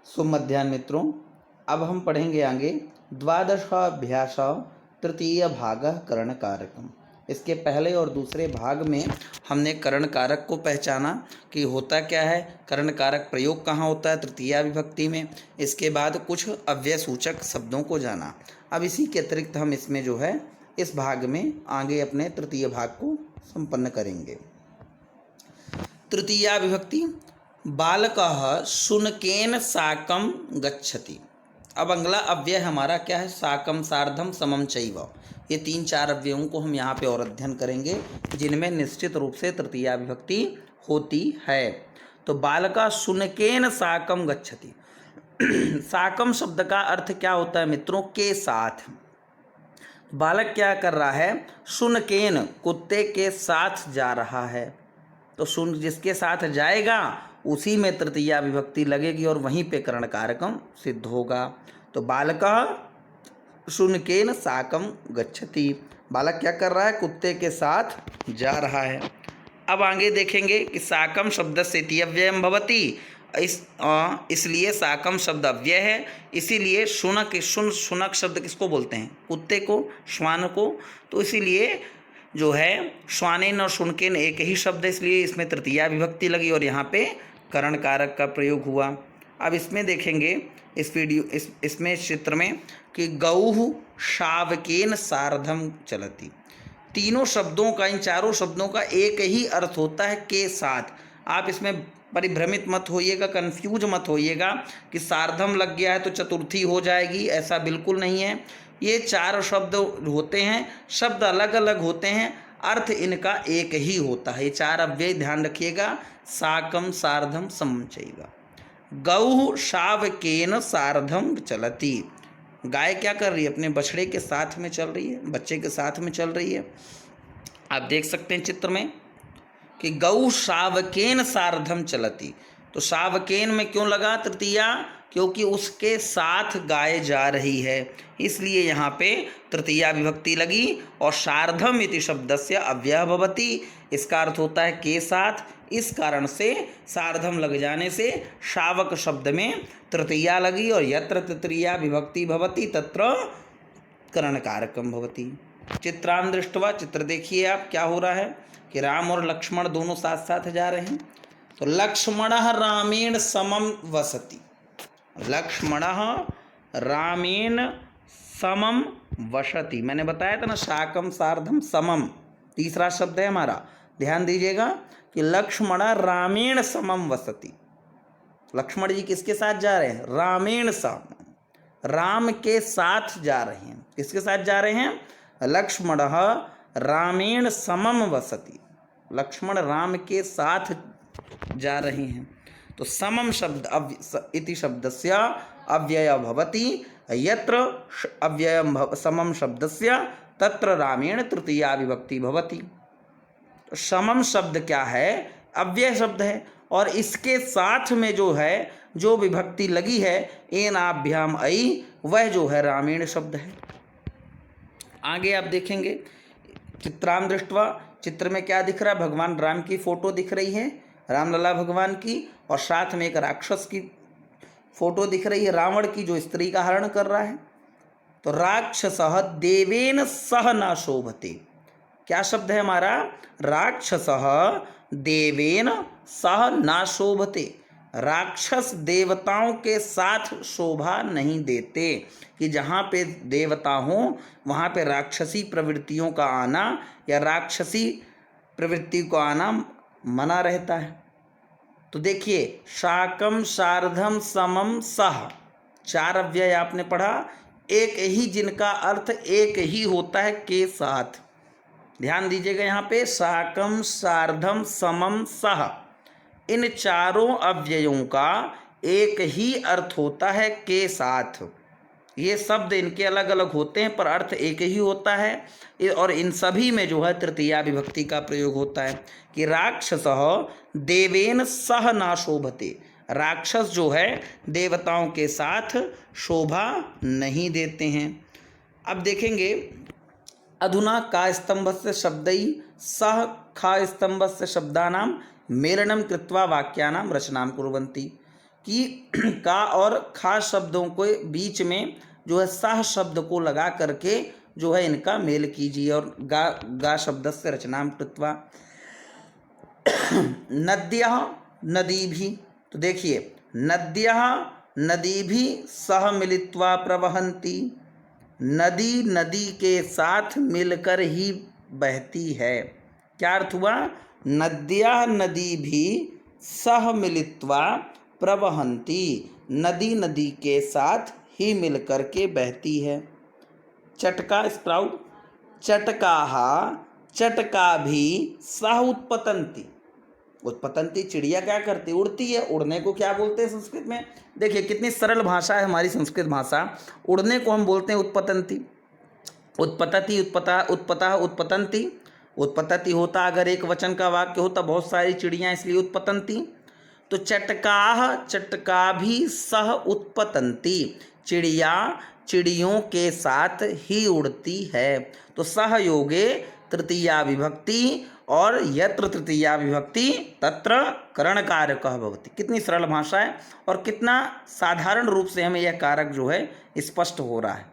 शुभ मध्याह्न मित्रों। अब हम पढ़ेंगे आगे द्वादशाभ्यास तृतीय भाग करण कारकम। इसके पहले और दूसरे भाग में हमने करण कारक को पहचाना कि होता क्या है, करण कारक प्रयोग कहाँ होता है तृतीया विभक्ति में। इसके बाद कुछ अव्यय सूचक शब्दों को जाना। अब इसी के अतिरिक्त हम इसमें जो है इस भाग में आगे अपने तृतीय भाग को संपन्न करेंगे। तृतीया विभक्ति बालकः शुनकेन साकं गच्छति। अब अगला अव्यय हमारा क्या है, साकं सार्धम समम चैव। ये 3-4 अव्ययों को हम यहाँ पे और अध्ययन करेंगे जिनमें निश्चित रूप से तृतीया विभक्ति होती है। तो बालकः शुनकेन साकं गच्छति। साकं शब्द का अर्थ क्या होता है मित्रों, के साथ। बालक क्या कर रहा है, शुनकेन कुत्ते के साथ जा रहा है। तो शुन जिसके साथ जाएगा उसी में तृतीया विभक्ति लगेगी और वहीं पे करण कारकम सिद्ध होगा। तो बालकः शुनकेन साकं गच्छति। बालक क्या कर रहा है, कुत्ते के साथ जा रहा है। अब आगे देखेंगे कि साकं शब्द से इति अव्ययम भवति। इसलिए साकं शब्द अव्यय है, इसीलिए शुनक शब्द किसको बोलते हैं, कुत्ते को, श्वान को। तो इसीलिए जो है श्वानेन और शुनकेन एक ही शब्द है, इसलिए इसमें तृतीया विभक्ति लगी और यहाँ पे करण कारक का प्रयोग हुआ। अब इसमें देखेंगे इसमें चित्र में कि गौः शावकेन सार्धम चलति। तीनों शब्दों का, इन चारों शब्दों का एक ही अर्थ होता है, के साथ। आप इसमें परिभ्रमित मत होइएगा, कंफ्यूज मत होइएगा कि सार्धम लग गया है तो चतुर्थी हो जाएगी, ऐसा बिल्कुल नहीं है। ये 4 शब्द होते हैं, शब्द अलग अलग होते हैं, अर्थ इनका एक ही होता है। ये 4 अव्यय ध्यान रखिएगा, साकं सार्धम समं चैव। गौः शावकेन सार्धम चलति। गाय क्या कर रही है, अपने बछड़े के साथ में चल रही है, बच्चे के साथ में चल रही है। आप देख सकते हैं चित्र में कि गौ शावकेन सार्धम चलति। तो शावकेन में क्यों लगा तृतीया, क्योंकि उसके साथ गाय जा रही है, इसलिए यहाँ पे तृतीया विभक्ति लगी। और सार्धम इति शब्दस्य अव्ययः भवति, इसका अर्थ होता है के साथ। इस कारण से सार्धम लग जाने से शावक शब्द में तृतीया लगी और यत्र तृतीया विभक्ति भवति तत्र करण कारकम भवति। चित्रां दृष्ट्वा, चित्र देखिए आप क्या हो रहा है कि राम और लक्ष्मण दोनों साथ साथ जा रहे हैं। तो लक्ष्मणः रामेण समं वसति। लक्ष्मणः रामेण समं वसति। मैंने बताया था ना, साकं सार्धम समम तीसरा शब्द है हमारा। ध्यान दीजिएगा कि लक्ष्मण रामेण समम वसति। लक्ष्मण जी किसके साथ जा रहे हैं, रामेण समम, राम के साथ जा रहे हैं। किसके साथ जा रहे हैं, लक्ष्मणः रामेण समम वसति। लक्ष्मण राम के साथ जा रहे हैं। तो समम शब्द इति शब्दस्य अव्ययः भवति, यत्र अव्ययं समम शब्दस्य तत्र रामेण तृतीया विभक्ति भवति। तो समम शब्द क्या है, अव्यय शब्द है और इसके साथ में जो है जो विभक्ति लगी है एनाभ्याम ऐ, वह जो है रामेण शब्द है। आगे आप देखेंगे चित्रां दृष्ट्वा, चित्र में क्या दिख रहा है, भगवान राम की फोटो दिख रही है, रामलला भगवान की, और साथ में एक राक्षस की फोटो दिख रही है, रावण की, जो स्त्री का हरण कर रहा है। तो राक्षसः देवेन सह न शोभते। क्या शब्द है हमारा, राक्षसः देवेन सह न शोभते। राक्षस देवताओं के साथ शोभा नहीं देते, कि जहाँ पे देवता हों वहाँ पे राक्षसी प्रवृत्तियों का आना या राक्षसी प्रवृत्ति को आना मना रहता है। तो देखिए, साकं सार्धम समम सह, 4 अव्यय आपने पढ़ा, एक ही जिनका अर्थ एक ही होता है, के साथ। ध्यान दीजिएगा यहाँ पे, साकं सार्धम समम सह, इन 4 अव्ययों का एक ही अर्थ होता है, के साथ। ये शब्द इनके अलग अलग होते हैं पर अर्थ एक ही होता है और इन सभी में जो है तृतीया विभक्ति का प्रयोग होता है कि राक्षसः देवेन सह न शोभते। राक्षस जो है देवताओं के साथ शोभा नहीं देते हैं। अब देखेंगे, अधुना का स्तंभस्य शब्दैः सह खा स्तंभस्य शब्दानां मेलनं कृत्वा वाक्यानां रचनां कुर्वन्ति। कि का और खा शब्दों के बीच में जो है सह शब्द को लगा करके जो है इनका मेल कीजिए। और गा शब्द से रचनाम कृत्वा। नद्यः नदी भी, तो देखिए नद्यः नदी भी सह मिलित्वा प्रवहन्ति, नदी नदी के साथ मिलकर ही बहती है। क्या अर्थ हुआ? नद्यः नदी भी सह मिलित्वा प्रवहन्ति, नदी नदी के साथ ही मिलकर के बहती है। चटका स्प्राउट, चटकाः चटका भी सह उत्पतन्ति। उत्पतंती चिड़िया क्या करती? उड़ती है। उड़ने को क्या बोलते हैं संस्कृत में? देखिए कितनी सरल भाषा है हमारी संस्कृत भाषा। उड़ने को हम बोलते हैं उत्पतंती। उत्पतति, उत्पता, उत्पतः, उत्पतंती। उत्पतति होता अगर एक वचन का वाक्य होता बहुत सारी चिड़ियाँ, इसलिए उत्पतंती। तो चटकाः चटका भी सह उत्पतंती, चिड़िया चिड़ियों के साथ ही उड़ती है। तो सहयोगे तृतीया विभक्ति, और यत्र तृतीया विभक्ति तत्र करणकारकः भवति। कितनी सरल भाषा है और कितना साधारण रूप से हमें यह कारक जो है स्पष्ट हो रहा है।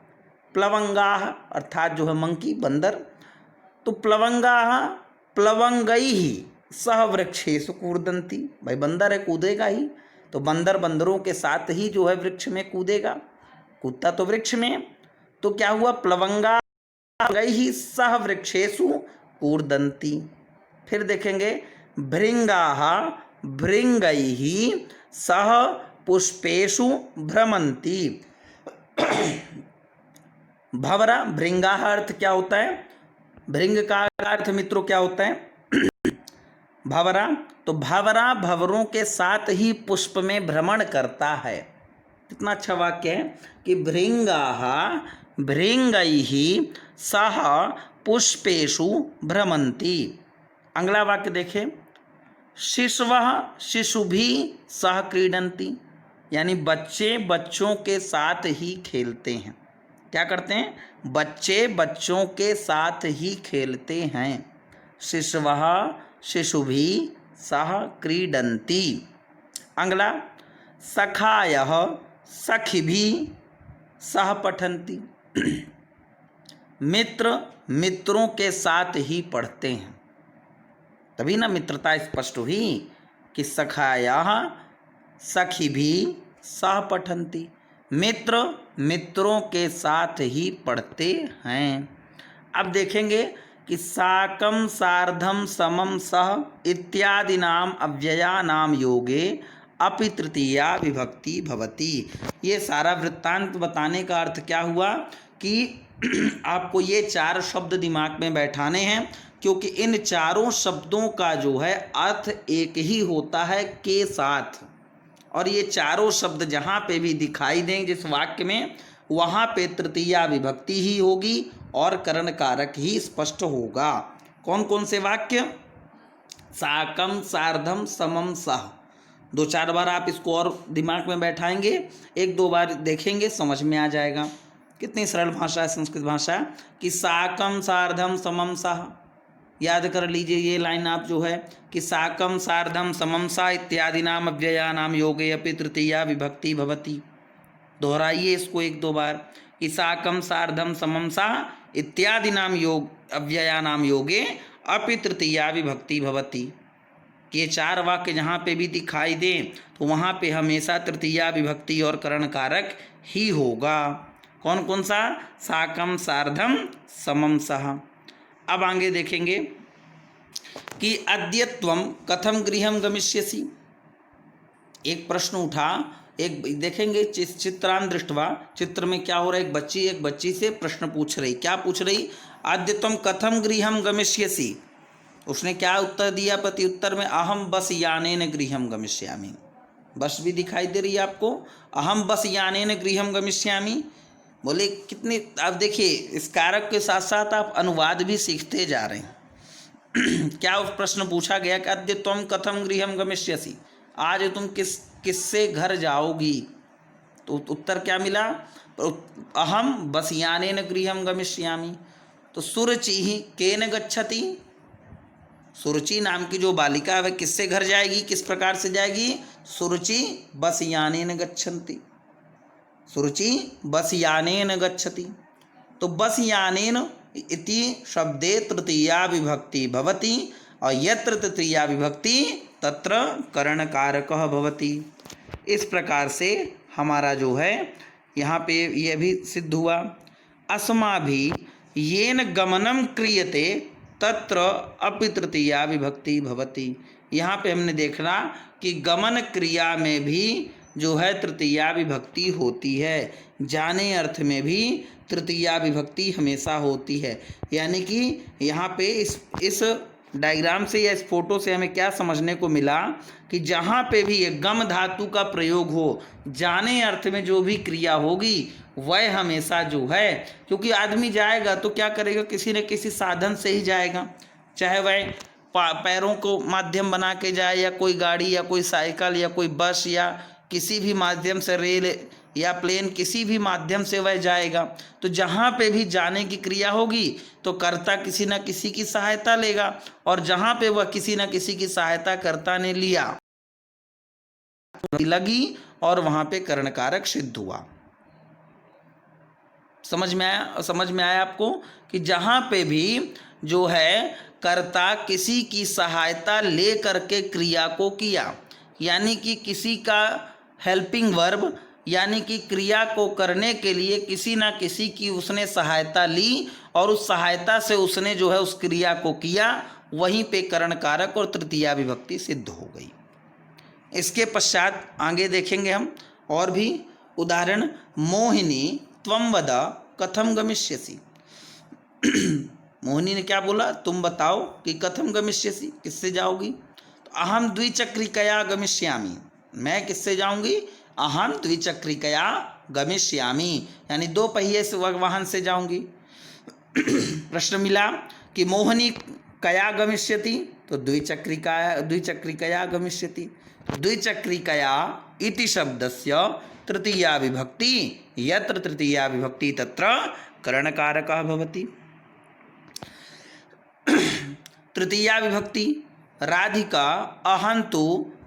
प्लवंगाः अर्थात जो है मंकी, बंदर। तो प्लवंगाः प्लवंगैः सह वृक्षेषु कूर्दन्ति। भाई बंदर है, कूदेगा ही, तो बंदर बंदरों के साथ ही जो है वृक्ष में कूदेगा, कूदता तो वृक्ष में। तो क्या हुआ? प्लवंगाः सह वृक्षेषु कूर्दन्ति। फिर देखेंगे भृंगाः भृंगैः सह पुष्पेषु भ्रमन्ति। भंवरा, भृंगाः अर्थ क्या होता है? भृंग का अर्थ मित्रों क्या होता है? भंवरा। तो भंवरा भंवरों के साथ ही पुष्प में भ्रमण करता है। कितना अच्छा वाक्य है कि भृंगाः भृंगैः सह पुष्पेषु भ्रमन्ति। अगला वाक्य देखें, शिशवः शिशुभिः सह क्रीडन्ति, यानी बच्चे बच्चों के साथ ही खेलते हैं। क्या करते हैं? बच्चे बच्चों के साथ ही खेलते हैं। शिशवः शिशुभिः सह क्रीडन्ति। अगला, सखायः सखिभिः सह पठन्ति, मित्र मित्रों के साथ ही पढ़ते हैं। तभी ना मित्रता स्पष्ट हुई कि सखायः सखिभिः सह पठन्ति, मित्र मित्रों के साथ ही पढ़ते हैं। अब देखेंगे कि साकं सार्धं समं सह इत्यादि नाम अव्ययानाम योगे अपि तृतीया विभक्ति भवति। ये सारा वृत्तांत बताने का अर्थ क्या हुआ कि आपको ये चार शब्द दिमाग में बैठाने हैं, क्योंकि इन चारों शब्दों का जो है अर्थ एक ही होता है के साथ। और ये चारों शब्द जहाँ पे भी दिखाई देंगे जिस वाक्य में, वहाँ पे तृतीया विभक्ति ही होगी और करण कारक ही स्पष्ट होगा। कौन कौन से वाक्य? साकं सार्धं समं सह। दो चार बार आप इसको और दिमाग में बैठाएंगे, एक दो बार देखेंगे, समझ में आ जाएगा। कितनी सरल भाषा है संस्कृत भाषा कि साकं सार्धं समं सह। याद कर लीजिए ये लाइन आप जो है कि साकं सार्धं समं सह इत्यादि नाम अव्ययानाम योगे अपि तृतीया विभक्ति भवति। दोहराइए इसको एक दो बार कि साकं सार्धं समं सह इत्यादि नाम योग अव्ययानाम योगे अपि तृतीया विभक्ति भवति। ये चार वाक्य जहाँ पे भी दिखाई दें तो वहाँ पे हमेशा तृतीया विभक्ति और करण कारक ही होगा। कौन कौन सा? साकं सार्धं समं सह। अब आगे देखेंगे कि अद्य त्वं कथं गृहं गमिष्यसि। एक प्रश्न उठा, एक देखेंगे चित्रान् दृष्ट्वा, चित्र में क्या हो रहा है? एक बच्ची से प्रश्न पूछ रही। क्या पूछ रही? अद्य त्वं कथं गृहं गमिष्यसि। उसने क्या उत्तर दिया? प्रति उत्तर में अहम बस यानेन गृहं गमिष्यामि। बस भी दिखाई दे रही है आपको? अहम बस यानेन गृहं गमिष्यामि। बोले कितनी, आप देखिए इस कारक के साथ साथ आप अनुवाद भी सीखते जा रहे हैं। क्या उस प्रश्न पूछा गया कि अद्य त्वं कथं गृहं गमिष्यसि, आज तुम किससे घर जाओगी? तो उत्तर क्या मिला? अहम बस यानेन गृहं गमिष्यामि। तो सुरुचिः केन गच्छति। सुरुचि नाम की जो बालिका है वह किससे घर जाएगी? किस प्रकार से जाएगी? सुरुचि बस यानेन गच्छन्ति, सुरुचि बस यानेन गच्छति। तो बस यानेन इति शब्दे तृतीया विभक्ति भवति और यत्र तृतीया विभक्ति तत्र करणकारकः भवति। इस प्रकार से हमारा जो है यहाँ पे यह भी सिद्ध हुआ। अस्माभिः येन गमनं क्रियते तत्र अपि तृतीया विभक्ति भवति। यहाँ पे हमने देखना कि गमन क्रिया में भी जो है तृतीया विभक्ति होती है, जाने अर्थ में भी तृतीया विभक्ति हमेशा होती है। यानी कि यहाँ पे इस डायग्राम से या इस फोटो से हमें क्या समझने को मिला कि जहाँ पे भी ये गम धातु का प्रयोग हो, जाने अर्थ में जो भी क्रिया होगी वह हमेशा जो है, क्योंकि आदमी जाएगा तो क्या करेगा, किसी न किसी साधन से ही जाएगा, चाहे वह पैरों को माध्यम बना के जाए या कोई गाड़ी या कोई साइकिल या कोई बस या किसी भी माध्यम से, रेल या प्लेन, किसी भी माध्यम से वह जाएगा। तो जहाँ पे भी जाने की क्रिया होगी तो कर्ता किसी न किसी की सहायता लेगा, और जहाँ पे वह किसी न किसी की सहायता कर्ता ने लिया लगी और वहाँ पे करणकारक सिद्ध हुआ। समझ में आया आपको कि जहाँ पे भी जो है कर्ता किसी की सहायता ले करके क्रिया को किया, यानी कि किसी का हेल्पिंग वर्ब, यानी कि क्रिया को करने के लिए किसी ना किसी की उसने सहायता ली और उस सहायता से उसने जो है उस क्रिया को किया, वहीं पे करणकारक और तृतीया विभक्ति सिद्ध हो गई। इसके पश्चात आगे देखेंगे हम और भी उदाहरण। मोहिनी त्वं वद कथम गमिष्यसि। मोहिनी ने क्या बोला, तुम बताओ कि कथम गमिष्यसि, किससे जाओगी। तो अहम द्विचक्रिकया गमिष्यामि, मैं किससे जाऊंगी, अहम द्विचक्रिकया गमिष्यामि, यानी दो पहिए से वाहन से जाऊंगी। प्रश्न मिला कि मोहिनी कया गमिष्यति, तो द्विचक्रिकया गमिष्यति। द्विचक्रिकया इति शब्दस्य तृतीया विभक्ति, यत्र तृतीया विभक्ति तत्र करणकारकः भवति। तृतीया विभक्ति राधिका अहंतु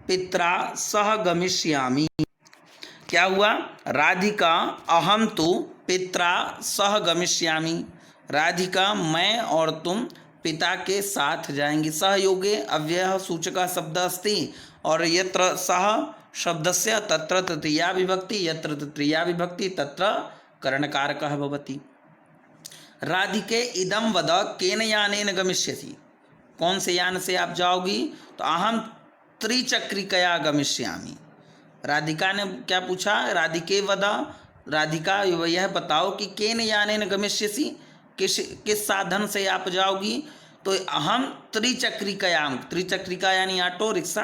पित्रा सह गमिष्यामि। क्या हुआ, राधिका अहम तु पित्रा सह गमिष्यामि, राधिका मैं और तुम पिता के साथ जाएंगी। सहयोगे अव्ययः सूचकः शब्दः अस्ति और यत्र सह शब्दस्य तत्र तृतीया विभक्ति, यत्र तृतीया विभक्ति तत्र करणकारकः भवति। राधिके इदं वद केन यानेन गमिष्यसि, कौन से यान से आप जाओगी, तो अहम त्रिचक्रिकया गमिष्यामि। राधिका ने क्या पूछा, राधिके वद, राधिका यह बताओ कि केन यानेन गमिष्यसि, किस साधन से आप जाओगी। तो अहम त्रिचक्रिकयाम, त्रिचक्रिका यानी ऑटो रिक्शा,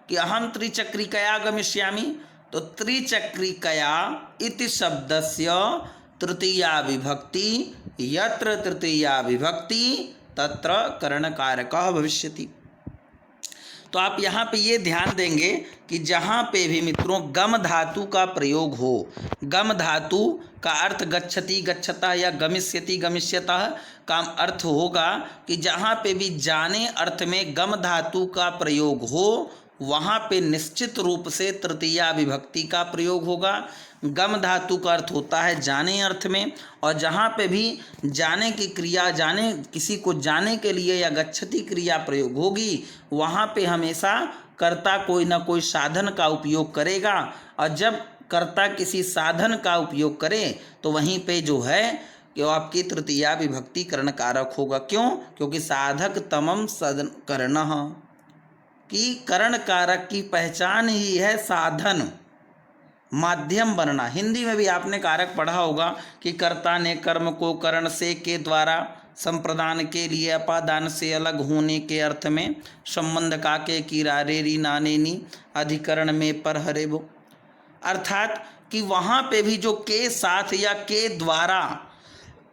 कि अहम त्रिचक्रिकया गमिष्यामि। तो त्रिचक्रिकया इति शब्दस्य तृतीया विभक्ति, यत्र तृतीया विभक्ति तत्र करणकारकः भविष्यति। तो आप यहाँ पे ये ध्यान देंगे कि जहाँ पे भी मित्रों गम धातु का प्रयोग हो, गम धातु का अर्थ गच्छति गच्छता या गमिष्यति गमिष्यतः का अर्थ होगा कि जहाँ पे भी जाने अर्थ में गम धातु का प्रयोग हो, वहाँ पे निश्चित रूप से तृतीया विभक्ति का प्रयोग होगा। गम धातु का अर्थ होता है जाने अर्थ में, और जहाँ पे भी जाने की क्रिया, जाने किसी को जाने के लिए या गच्छति क्रिया प्रयोग होगी, वहाँ पे हमेशा कर्ता कोई ना कोई साधन का उपयोग करेगा, और जब कर्ता किसी साधन का उपयोग करे तो वहीं पे जो है कि आपकी तृतीया विभक्ति करणकारक होगा। क्यों, क्योंकि साधक तमम सदन करणः, कि करण कारक की पहचान ही है साधन, माध्यम बनना। हिंदी में भी आपने कारक पढ़ा होगा कि कर्ता ने कर्म को करण से के द्वारा संप्रदान के लिए अपादान से अलग होने के अर्थ में संबंध का के कीरा रेरी नाने नी अधिकरण में पर हरे वो, अर्थात कि वहाँ पे भी जो के साथ या के द्वारा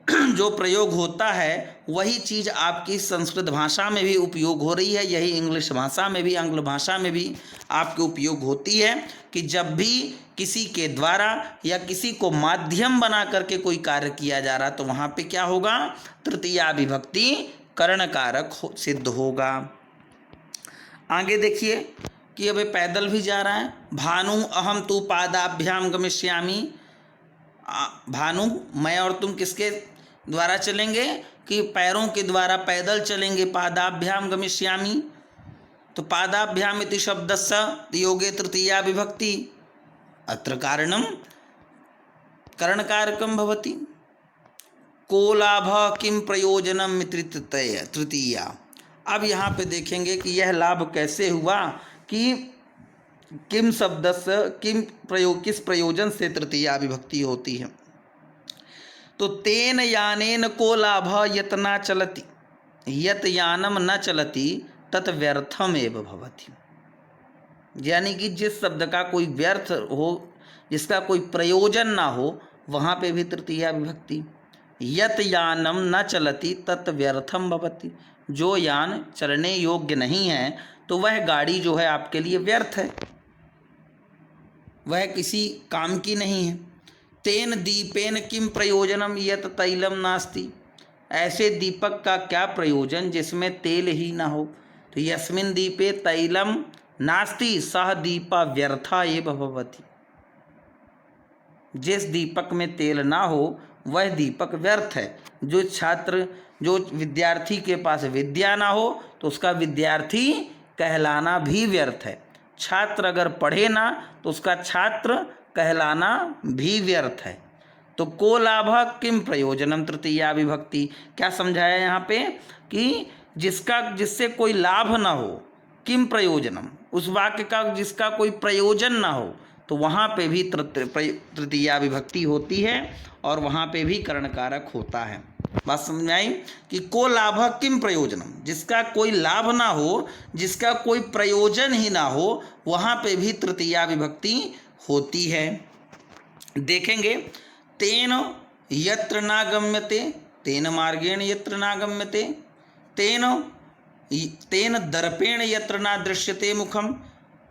जो प्रयोग होता है वही चीज़ आपकी संस्कृत भाषा में भी उपयोग हो रही है, यही इंग्लिश भाषा में भी, आंग्ल भाषा में भी आपके उपयोग होती है कि जब भी किसी के द्वारा या किसी को माध्यम बना करके कोई कार्य किया जा रहा तो वहाँ पे क्या होगा, तृतीया विभक्ति करणकारक सिद्ध होगा। आगे देखिए कि अबे पैदल भी जा रहा है। भानु अहम तू पादाभ्याम गमिष्यामि, भानु मैं और तुम किसके द्वारा चलेंगे कि पैरों के द्वारा पैदल चलेंगे। पादाभ्याम गमिष्यामि, तो पादाभ्याम इति शब्दस्य योगे तृतीया विभक्ति, अत्र कारणम करणकारकम भवति। को लाभ किम प्रयोजनम इति तृतीया। अब यहाँ पे देखेंगे कि यह लाभ कैसे हुआ कि किम शब्द से किस प्रयोजन से तृतीया विभक्ति होती है। तो तेन यानेन को लाभ यत न चलति, यत यानम न चलति तत् व्यर्थम एव भवति। यानी कि जिस शब्द का कोई व्यर्थ हो, जिसका कोई प्रयोजन ना हो, वहाँ पे भी तृतीया विभक्ति। यत यानम न चलति तत् व्यर्थम भवति, जो यान चलने योग्य नहीं है तो वह गाड़ी जो है आपके लिए व्यर्थ है, वह किसी काम की नहीं है। तेन दीपेन किम प्रयोजनम यत तैलम नास्ति, ऐसे दीपक का क्या प्रयोजन जिसमें तेल ही ना हो। तो यस्मिन दीपे तैलम नास्ति सह दीपा व्यर्था एव भवति, जिस दीपक में तेल ना हो वह दीपक व्यर्थ है। जो छात्र, जो विद्यार्थी के पास विद्या ना हो तो उसका विद्यार्थी कहलाना भी व्यर्थ है। छात्र अगर पढ़े ना तो उसका छात्र कहलाना भी व्यर्थ है। तो को लाभ किम प्रयोजनम तृतीया विभक्ति, क्या समझाया यहाँ पे कि जिससे कोई लाभ ना हो, किम प्रयोजनम, उस वाक्य का जिसका कोई प्रयोजन ना हो, तो वहाँ पे भी तृतीया विभक्ति होती है और वहाँ पे भी करण कारक होता है। बात समझ आई कि को लाभ किम प्रयोजनम, जिसका कोई लाभ ना हो, जिसका कोई प्रयोजन ही ना हो, वहाँ पे भी तृतीया विभक्ति होती है। देखेंगे तेन यत्र न गम्यते तेन मार्गेण यत्र न गम्यते, तेन दर्पेण यत्र न दृश्यते मुखम,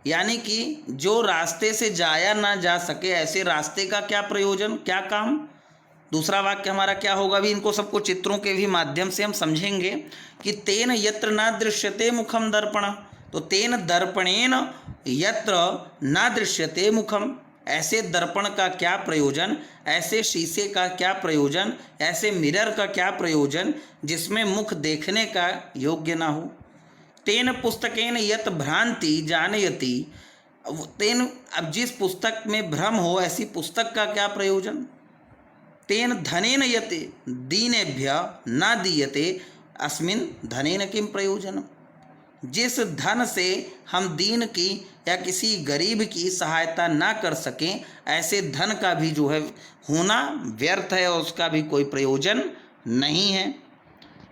यानी कि जो रास्ते से जाया ना जा सके ऐसे रास्ते का क्या प्रयोजन, क्या काम। दूसरा वाक्य हमारा क्या होगा, भी इनको सबको चित्रों के भी माध्यम से हम समझेंगे कि तेन यत्र न दृश्यते मुखम दर्पण, तो तेन दर्पणेन यत्र न दृश्यते मुखम, ऐसे दर्पण का क्या प्रयोजन, ऐसे शीशे का क्या प्रयोजन, ऐसे मिरर का क्या प्रयोजन जिसमें मुख देखने का योग्य ना हो। तेन पुस्तकेन यत भ्रांति जानयति, तेन, अब जिस पुस्तक में भ्रम हो ऐसी पुस्तक का क्या प्रयोजन। तेन धनेन यते दीनेभ्य न दीयते अस्मिन धनेन किम प्रयोजनम, जिस धन से हम दीन की या किसी गरीब की सहायता ना कर सकें ऐसे धन का भी जो है होना व्यर्थ है और उसका भी कोई प्रयोजन नहीं है।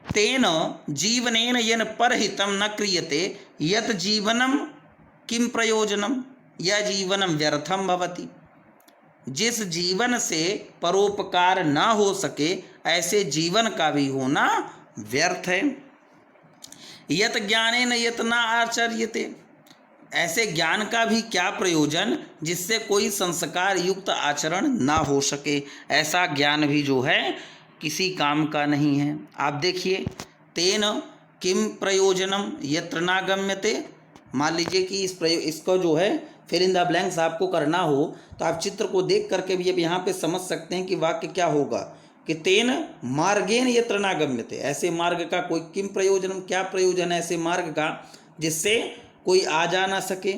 तेन जीवनेन येन परहितम न क्रियते यत जीवनम किम प्रयोजनम, यह जीवनम व्यर्थम भवति, जिस जीवन से परोपकार ना हो सके ऐसे जीवन का भी होना व्यर्थ है। यत ज्ञानेन यत न आचर्यते, ऐसे ज्ञान का भी क्या प्रयोजन जिससे कोई संस्कार युक्त आचरण ना हो सके, ऐसा ज्ञान भी जो है किसी काम का नहीं है। आप देखिए तेन किम प्रयोजनम यत्र न गम्यते, मान लीजिए कि इसको जो है फिर इन द ब्लैंक्स आपको करना हो तो आप चित्र को देख करके भी अब यहाँ पे समझ सकते हैं कि वाक्य क्या होगा कि तेन मार्गेन यत्र न गम्यते, ऐसे मार्ग का कोई किम प्रयोजनम, क्या प्रयोजन है ऐसे मार्ग का जिससे कोई आ जा ना सके।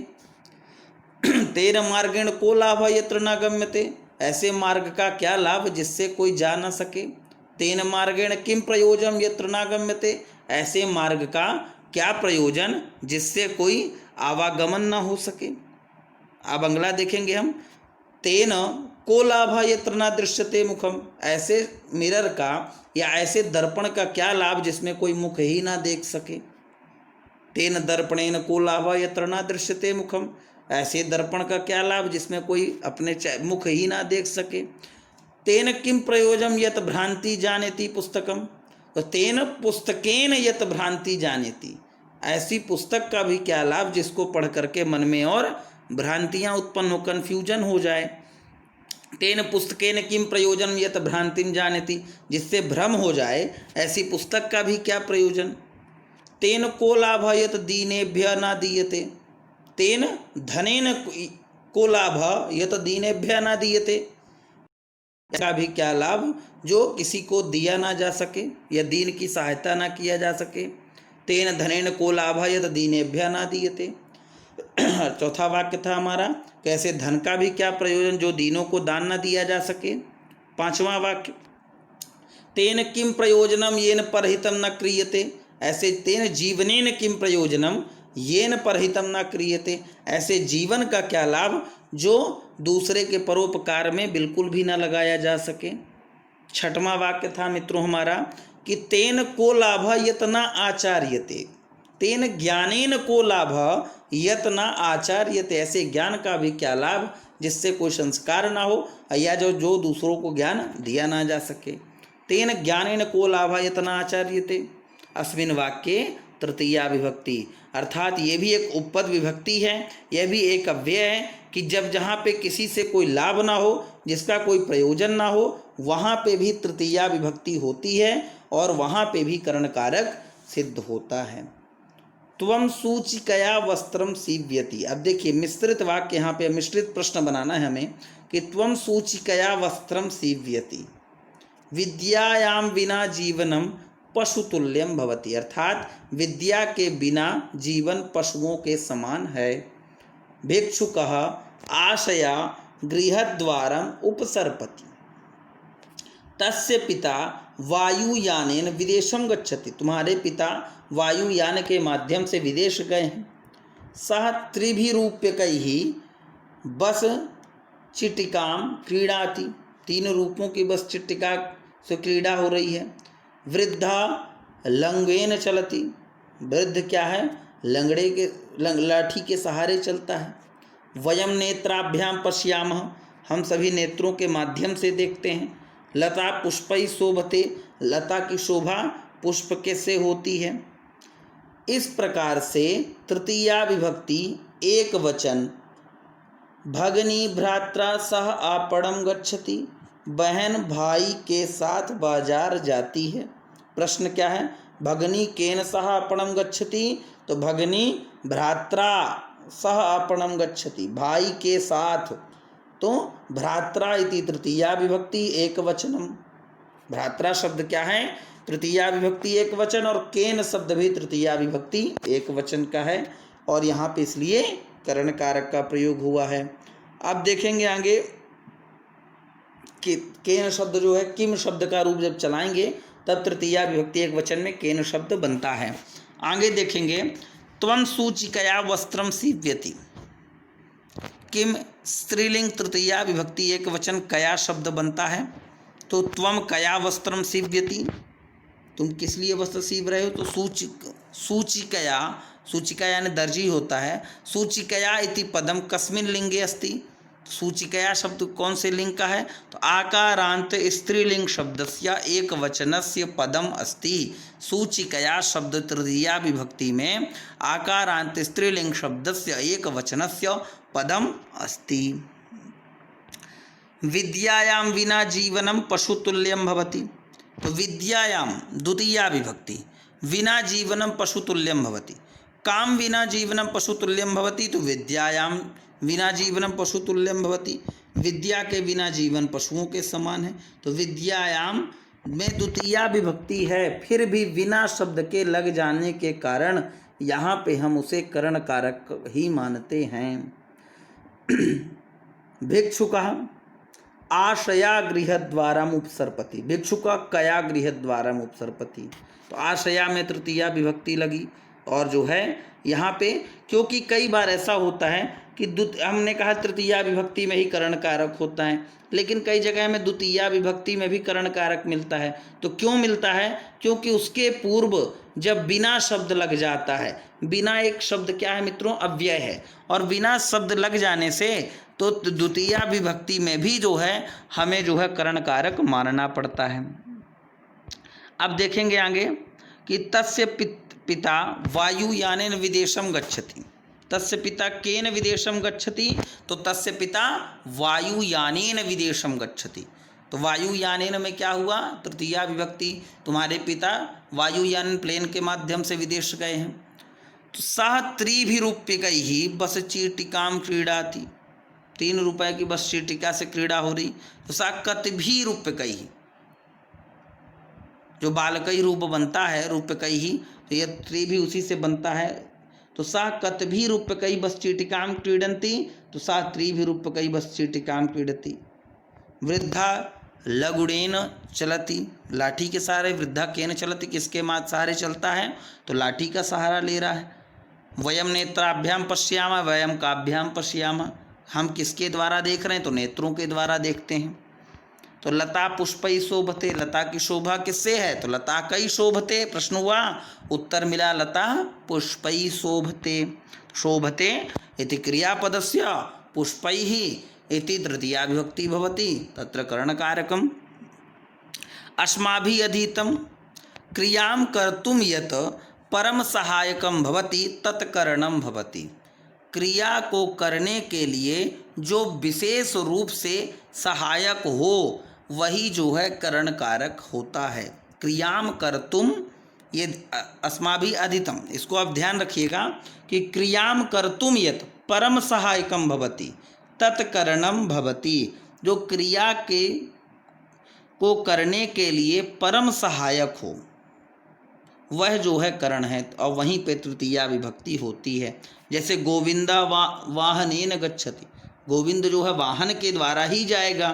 तेन मार्गेण को लाभ यत्र न गम्यते, ऐसे मार्ग का क्या लाभ जिससे कोई जा ना सके। तेन मार्गेण किम प्रयोजन यत्र न गम्यते, ऐसे मार्ग का क्या प्रयोजन जिससे कोई आवागमन न हो सके। अब अगला देखेंगे हम, तेन को लाभ यत्र न दृश्यते मुखम, ऐसे मिरर का या ऐसे दर्पण का क्या लाभ जिसमें कोई मुख ही ना देख सके। तेन दर्पणेन को लाभ यत्र न दृश्यते मुखम, ऐसे दर्पण का क्या लाभ जिसमें कोई अपने मुख ही ना देख सके। तेन किम प्रयोजन यत भ्रांति जानेति पुस्तकम, तो तेन पुस्तकेन यत भ्रांति जानेति, ऐसी पुस्तक का भी क्या लाभ जिसको पढ़ करके मन में और भ्रांतियाँ उत्पन्न हो, कन्फ्यूजन हो जाए। तेन पुस्तकेन किम प्रयोजन यत भ्रांतिम जानेति, जिससे भ्रम हो जाए ऐसी पुस्तक का भी क्या प्रयोजन। तेन को लाभ यत दीनेभ्य न दीयते, तेन धनेन को लाभ यत दीनेभ्य न दीयते। इसका भी क्या लाभ जो किसी को दिया ना जा सके या दीन की सहायता ना किया जा सके। तेन धनेन को लाभ यत दीनेभ्य न दीयते। चौथा वाक्य था हमारा, कैसे धन का भी क्या प्रयोजन जो दीनों को दान न दिया जा सके। पांचवा वाक्य, तेन किम प्रयोजनम येन परहितम न क्रियते। ऐसे तेन जीवनेन किम प्रयोजनम येन परहितम न क्रियते। ऐसे जीवन का क्या लाभ जो दूसरे के परोपकार में बिल्कुल भी न लगाया जा सके। छठवां वाक्य था मित्रों हमारा कि तेन को लाभ यत न आचार्यते। तेन ज्ञानेन को लाभ यत न आचार्यते। ऐसे ज्ञान का भी क्या लाभ जिससे कोई संस्कार ना हो या जो दूसरों को ज्ञान दिया ना जा सके। तेन ज्ञानेन को लाभ यत न आचार्यते। अस्मिन् वाक्ये तृतीया विभक्ति, अर्थात ये भी एक उपपद विभक्ति है, यह भी एक अव्यय है कि जब जहाँ पे किसी से कोई लाभ ना हो, जिसका कोई प्रयोजन ना हो, वहाँ पे भी तृतीया विभक्ति होती है और वहाँ पे भी करण कारक सिद्ध होता है। त्वम सूचिकया वस्त्रम सीव्यति। अब देखिए मिश्रित वाक्य, यहाँ पे मिश्रित प्रश्न बनाना है हमें कि त्वम सूचिकया वस्त्रम सीव्यति विद्यायाम विना जीवनम पशुतुल्यम भवति। अर्थात विद्या के बिना जीवन पशुओं के समान है। भिक्षुकः आशया गृहद्वारम उपसर्पति तस्य पिता वायुयानेन विदेशम गच्छति। तुम्हारे पिता वायुयान के माध्यम से विदेश गए हैं। सह त्रिभिरूप्यकैः बस चिट्टिकाम क्रीडाति। 3 रूपों की बस चिट्टिका से क्रीड़ा हो रही है। वृद्धा लंगेन चलति। वृद्ध क्या है, लंगड़े के लाठी के सहारे चलता है। वयम नेत्राभ्याम पश्यामः। हम सभी नेत्रों के माध्यम से देखते हैं। लता पुष्पै शोभते। लता की शोभा पुष्प के से होती है। इस प्रकार से तृतीया विभक्ति एक वचन भगनी भ्रात्रा सह आपणम गच्छति। बहन भाई के साथ बाजार जाती है। प्रश्न क्या है, भगनी केन सह आपणम गच्छति, तो भगनी भ्रात्रा सह आपणम गच्छति, भाई के साथ। तो भ्रात्रा इति तृतीया विभक्ति एक वचनम। भ्रात्रा शब्द क्या है, तृतीया विभक्ति एक वचन, और केन शब्द भी तृतीया विभक्ति एक वचन का है, और यहाँ पे इसलिए करण कारक का प्रयोग हुआ है। अब देखेंगे आगे कि केन शब्द जो है किम शब्द का रूप जब चलाएंगे तब तृतीया विभक्ति एक वचन में केन शब्द बनता है। आगे देखेंगे, त्वं सूचिकया वस्त्रम सीव्यति। किम स्त्रीलिंग तृतीया विभक्ति एक वचन कया शब्द बनता है। तो त्वं कया वस्त्रम सीव्यति, तुम किस लिए वस्त्र सीव रहे हो। तो सूचिकया, सूचिका यानी दर्जी होता है। सूचिकया इति पदम कस्मिन् लिंगे अस्ति। सूचिकया शब्द कौन से लिंग का है, तो आकारांत स्त्रीलिंग शब्दस्य एक वचनस्य पदम अस्ति। सूचिकया शब्द तृतीया विभक्ति में आकारांत स्त्रीलिंग शब्दस्य एक वचनस्य पदम अस्ति। विद्यायाम विना जीवनम पशुतुल्यम भवति। तो विद्यायाम द्वितीया विभक्ति, विना जीवनम पशुतुल्यम भवति। काम विना जीवनम पशुतुल्यम भवति, तो विद्यायाम विना जीवनम पशुतुल्यम भवति। विद्या के बिना जीवन पशुओं के समान है। तो विद्यायाम में द्वितीया विभक्ति है, फिर भी बिना शब्द के लग जाने के कारण यहाँ पे हम उसे करण कारक ही मानते हैं। भिक्षुकः आशया गृहद्वारम उपसर्पति। भिक्षुक कया गृहद्वारम उपसर्पति। तो आशया में तृतीया विभक्ति लगी, और जो है यहाँ पे क्योंकि कई बार ऐसा होता है कि हमने कहा तृतीया विभक्ति में ही करण कारक होता है, लेकिन कई जगह में द्वितीया विभक्ति में भी करण कारक मिलता है। तो क्यों मिलता है, क्योंकि उसके पूर्व जब बिना शब्द लग जाता है, बिना एक शब्द क्या है मित्रों, अव्यय है, और बिना शब्द लग जाने से तो द्वितीया विभक्ति में भी जो है हमें जो है करण कारक मानना पड़ता है। अब देखेंगे आगे कि तस्य पिता वायुयानेन विदेशम गच्छति। तस्य पिता केन विदेशम गच्छति, तो तस्य पिता वायुयानेन विदेशम गच्छति। तो वायुयानेन में क्या हुआ, तृतीया विभक्ति। तुम्हारे पिता वायुयान प्लेन के माध्यम से विदेश गए हैं। तो सह त्रिभिरूप्यकैः बस चीटिकां क्रीडाति, 3 रुपए की बस चीटिका से क्रीड़ा हो रही। तो सा कतिभिरूप्यकैः, जो बालकई रूप बनता है रूप्यकैः, तो यह त्रि भी उसी से बनता है। तो सा कतिभिरूप्यकैः बस चीटिकां क्रीडन्ति, तो सा त्रिभिरूप्यकैः बस चीटिकां क्रीडति। वृद्धा लगुड़ेन चलती, लाठी के सहारे। वृद्धा केन चलती, किसके सहारे चलता है, तो लाठी का सहारा ले रहा है। वयम नेत्राभ्याम पश्यामा, वयम काभ्याम पश्यामा, हम किसके द्वारा देख रहे हैं, तो नेत्रों के द्वारा देखते हैं। तो लता पुष्पै शोभते, लता की शोभा किससे है, तो लता कई शोभते। प्रश्न हुआ, उत्तर मिला लता पुष्पै शोभते। शोभते इति क्रियापदस्य पुष्पैः इति तृतीया विभक्ति भवति, तत्र करणकारकम्। अस्माभिः अधीतं क्रियां कर्तुं यत् परम सहायकं भवति तत्करणं भवति। क्रिया को करने के लिए जो विशेष रूप से सहायक हो वही जो है करण कारक होता है। क्रियाम कर्तुम, ये अस्माभिः अधीतम, इसको आप ध्यान रखिएगा कि क्रियाम कर्तुम यत् परम सहायकम भवति तत्करणम भवति। जो क्रिया के को करने के लिए परम सहायक हो वह जो है करण है, और वहीं पे तृतीया विभक्ति होती है। जैसे गोविंदा वाहनेन गच्छति, गोविंद जो है वाहन के द्वारा ही जाएगा,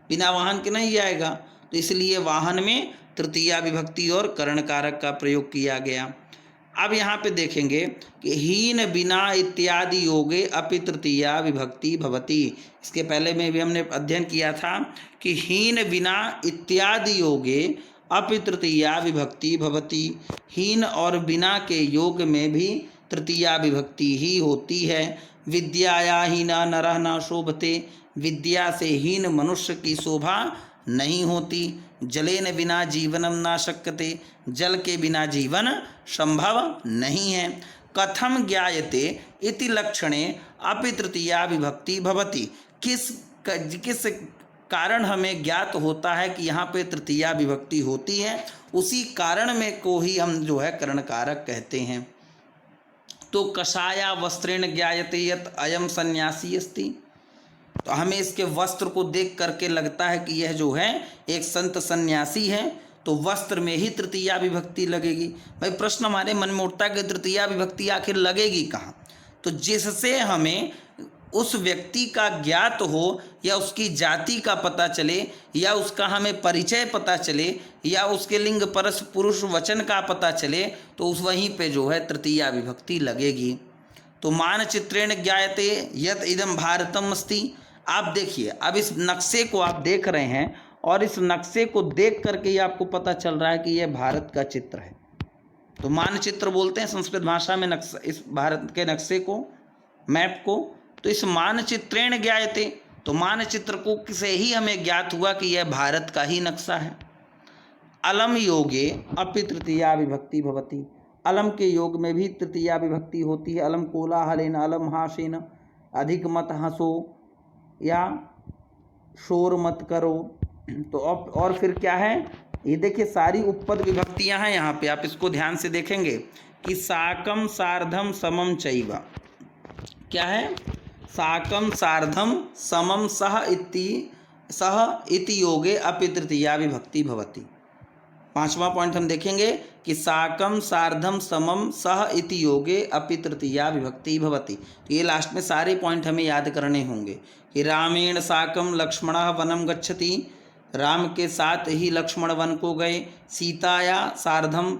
बिना वाहन के नहीं जाएगा, तो इसलिए वाहन में तृतीया विभक्ति और करण कारक का प्रयोग किया गया। अब यहाँ पे देखेंगे कि हीन बिना इत्यादि योगे अपि तृतीया विभक्ति भवति। इसके पहले में भी हमने अध्ययन किया था कि हीन बिना इत्यादि योगे अपि तृतीया विभक्ति भवति। हीन और बिना के योग में भी तृतीया विभक्ति ही होती है। विद्याया हीना नरः न शोभते, विद्या से हीन मनुष्य की शोभा नहीं होती। जलेन बिना जीवनम न शक्यते, जल के बिना जीवन संभव नहीं है। कथम ज्ञायते इति लक्षणे अपि तृतीया विभक्ति भवति, किस कारण हमें ज्ञात होता है कि यहाँ पे तृतीया विभक्ति होती है, उसी कारण में को ही हम जो है करण कारक कहते हैं। तो कषाया वस्त्रेण ज्ञायते यत् अयम सन्यासी अस्ति, तो हमें इसके वस्त्र को देख करके लगता है कि यह जो है एक संत सन्यासी है, तो वस्त्र में ही तृतीया विभक्ति लगेगी। भाई प्रश्न हमारे मन में उठता है कि तृतीया विभक्ति आखिर लगेगी कहाँ, तो जिससे हमें उस व्यक्ति का ज्ञात हो या उसकी जाति का पता चले या उसका हमें परिचय पता चले या उसके लिंग परस पुरुष वचन का पता चले, तो उस वहीं पे जो है तृतीया विभक्ति लगेगी। तो मानचित्रेण ज्ञायते यत् इदं भारतम अस्ति। आप देखिए, अब इस नक्शे को आप देख रहे हैं और इस नक्शे को देख करके ही आपको पता चल रहा है कि यह भारत का चित्र है। तो मानचित्र बोलते हैं संस्कृत भाषा में नक्शा, इस भारत के नक्शे को, मैप को। तो इस मानचित्रेण ज्ञायते, तो मानचित्र को से ही हमें ज्ञात हुआ कि यह भारत का ही नक्शा है। अलम योगे अपि तृतीया विभक्ति भवति, अलम के योग में भी तृतीया विभक्ति होती है। अलम कोलाहलेन, अलम हासेन, अधिक मत हंसो या शोर मत करो। तो अब और फिर क्या है, ये देखिए सारी उपपद विभक्तियां हैं यहाँ पे, आप इसको ध्यान से देखेंगे कि साकम सार्धम समम चैव, क्या है, साकम सार्धम समम सह इति योगे अपि तृतीया विभक्ति भवति। पांचवा पॉइंट हम देखेंगे कि साकम सार्धम समम सह इति योगे अपि तृतीया विभक्ति भवति। तो ये लास्ट में सारे पॉइंट हमें याद करने होंगे कि रामेण साकम लक्ष्मणः वनम गच्छति, राम के साथ ही लक्ष्मण वन को गए। सीताया सार्धम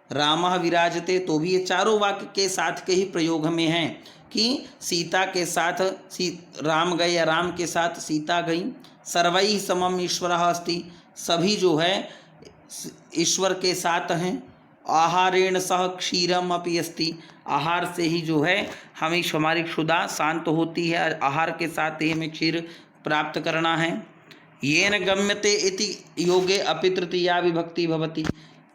रामः विराजते, तो भी ये चारों वाक्य के साथ के ही प्रयोग में हैं कि सीता के साथ राम गए या राम के साथ सीता गई। सर्वैः समम ईश्वरः अस्ति, सभी जो है ईश्वर के साथ हैं। आहारेण सह क्षीरम अपि अस्ति, आहार से ही जो है हमारी क्षुधा शांत होती है, आहार के साथ ही हमें क्षीर प्राप्त करना है। येन गम्यते इति योगे अपि तृतीया विभक्ति भवति,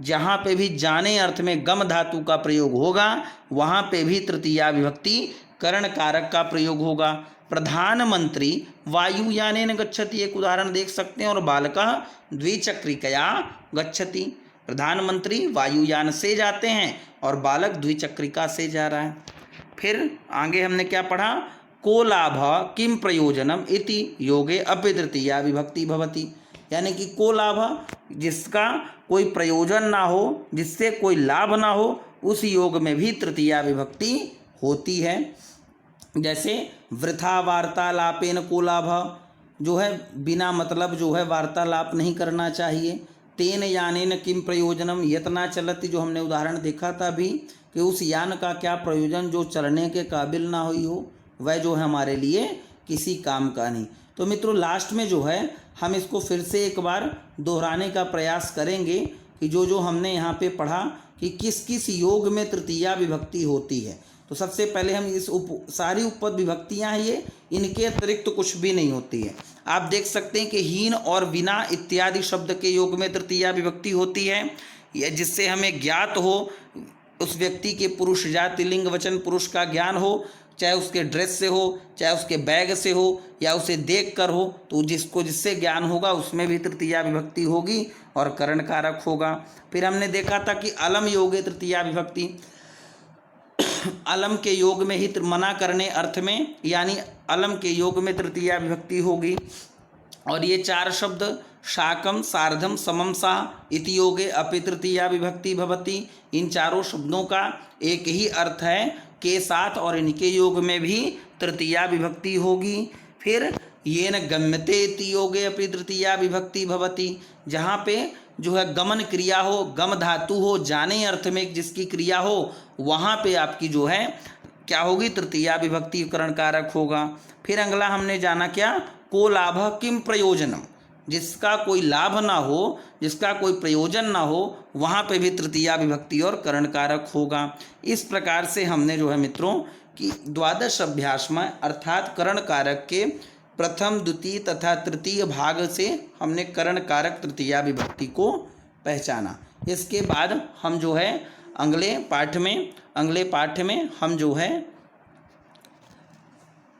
जहाँ पे भी जाने अर्थ में गम धातु का प्रयोग होगा वहाँ पे भी तृतीया विभक्ति करण कारक का प्रयोग होगा। प्रधानमंत्री वायुयानेन गच्छति, एक उदाहरण देख सकते हैं। और बालकः द्विचक्रिकया गच्छति, प्रधानमंत्री वायुयान से जाते हैं और बालक द्विचक्रिका से जा रहा है। फिर आगे हमने क्या पढ़ा, को लाभ किम प्रयोजनम इति योगे अपि तृतीया विभक्ति भवति, यानी कि को लाभ जिसका कोई प्रयोजन ना हो, जिससे कोई लाभ ना हो, उस योग में भी तृतीया विभक्ति होती है। जैसे वृथा वार्तालापेन को लाभ, जो है बिना मतलब जो है वार्तालाप नहीं करना चाहिए। तेन यानेन किम प्रयोजनम यतना चलति, जो हमने उदाहरण देखा था अभी कि उस यान का क्या प्रयोजन जो चलने के काबिल ना हुई हो, वह जो है हमारे लिए किसी काम का नहीं। तो मित्रों लास्ट में जो है हम इसको फिर से एक बार दोहराने का प्रयास करेंगे कि जो हमने यहाँ पे पढ़ा कि किस किस योग में तृतीया विभक्ति होती है। तो सबसे पहले हम इस सारी उपपद विभक्तियाँ हैं ये, इनके अतिरिक्त तो कुछ भी नहीं होती है। आप देख सकते हैं कि हीन और बिना इत्यादि शब्द के योग में तृतीया विभक्ति होती है, जिससे हमें ज्ञात हो, उस व्यक्ति के पुरुष जाति लिंग वचन पुरुष का ज्ञान हो, चाहे उसके ड्रेस से हो, चाहे उसके बैग से हो, या उसे देख कर हो, तो जिससे ज्ञान होगा उसमें भी तृतीया विभक्ति होगी और करण कारक होगा। फिर हमने देखा था कि अलम योगे तृतीया विभक्ति, अलम के योग में ही मना करने अर्थ में, यानी अलम के योग में तृतीया विभक्ति होगी। और ये चार शब्द शाकम सार्धम समम सा इति योगे अपि तृतीया विभक्ति भवति, इन चारों शब्दों का एक ही अर्थ है के साथ, और इनके योग में भी तृतीया विभक्ति होगी। फिर येन गम्यते इति योगे अपि तृतीया विभक्ति भवति, जहाँ पे जो है गमन क्रिया हो, गम धातु हो, जाने अर्थ में जिसकी क्रिया हो, वहाँ पे आपकी जो है क्या होगी, तृतीया विभक्ति करण कारक होगा। फिर अगला हमने जाना क्या, को लाभ किम प्रयोजनम, जिसका कोई लाभ ना हो, जिसका कोई प्रयोजन ना हो, वहाँ पे भी तृतीया विभक्ति और करण कारक होगा। इस प्रकार से हमने जो है मित्रों कि द्वादश अभ्यास में अर्थात करण कारक के प्रथम द्वितीय तथा तृतीय भाग से हमने करण कारक तृतीया विभक्ति को पहचाना। इसके बाद हम जो है अगले पाठ में हम जो है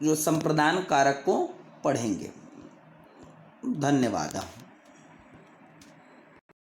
जो संप्रदान कारक को पढ़ेंगे। धन्यवाद।